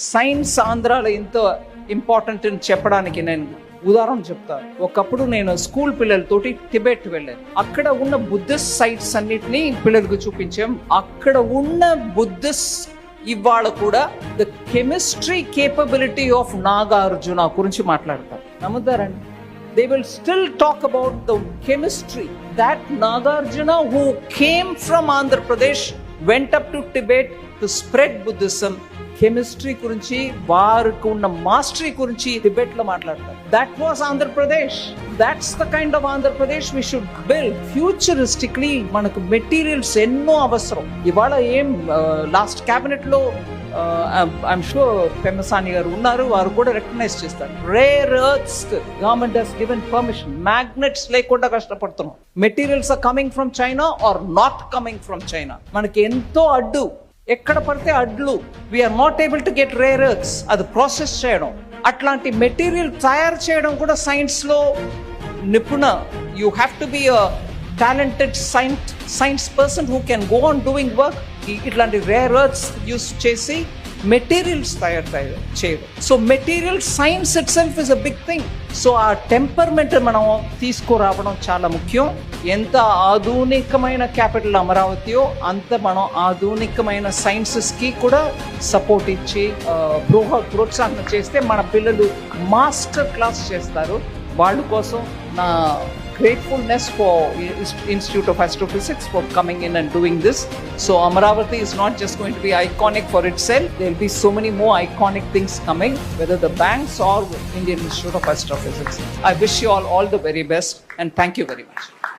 Science ఆంధ్రాలో ఎంతో important అని చెప్పడానికి నేను ఉదాహరణ చెప్తాను. ఒకప్పుడు నేను స్కూల్ పిల్లలతోటి టిబెట్ వెళ్ళాను. అక్కడ ఉన్న బుద్ధిస్ట్ సైట్స్ అన్నిటినీ పిల్లలకు చూపించాం. అక్కడ ఉన్న బుద్ధిస్ట్ ఇవాళ కూడా the chemistry capability of Nagarjuna గురించి మాట్లాడతారు. నమ్ముతారండి? They will still talk about the chemistry that Nagarjuna, who came from Andhra Pradesh, went up to Tibet to spread Buddhism. Chemistry గురించి వారికి ఉన్న మాస్టరీ గురించి టిబెట్ లో మాట్లాడతారు. That was Andhra Pradesh. That's the kind of Andhra Pradesh we should build. ఫ్యూచరిస్టిక్లీ మనకు materials ఎన్నో అవసరం. ఇవాళ ఏం లాస్ట్ క్యాబినెట్ లో ఐఎమ్ షూర్ పెమ్మసాని గారు ఉన్నారు, వారు కూడా రికగ్నైజ్ చేస్తారు. Rare earths government has given permission. Magnets లేకుండా కష్టపడుతున్నాం. Materials are coming from China are not coming from China. మనకి ఎంతో అడ్డు, ఎక్కడ పడితే అడ్లు. We are not able to get rare earths. అది ప్రాసెస్ చేయడం, అట్లాంటి మెటీరియల్ తయారు చేయడం కూడా సైన్స్ లో నిపుణ. You have to be a talented science person who can go on doing work. ఇట్లాంటి రేర్ ఎర్త్స్ యూస్ చేసి మెటీరియల్స్ తయారు చేయడం. So material science itself is a big thing. So ఆ టెంపర్మెంట్ మనం తీసుకురావడం చాలా ముఖ్యం. ఎంత ఆధునికమైన క్యాపిటల్ అమరావతియో అంత మనం ఆధునికమైన సైన్సెస్కి కూడా సపోర్ట్ ఇచ్చి ప్రోత్సాహం చేస్తే మన పిల్లలు మాస్టర్ క్లాస్ చేస్తారు. వాళ్ళ కోసం నా gratefulness for Institute of Astrophysics for coming in and doing this. So Amaravati is not just going to be iconic for itself. There will be so many more iconic things coming, whether the banks or Indian Institute of Astrophysics. I wish you all the very best and thank you very much.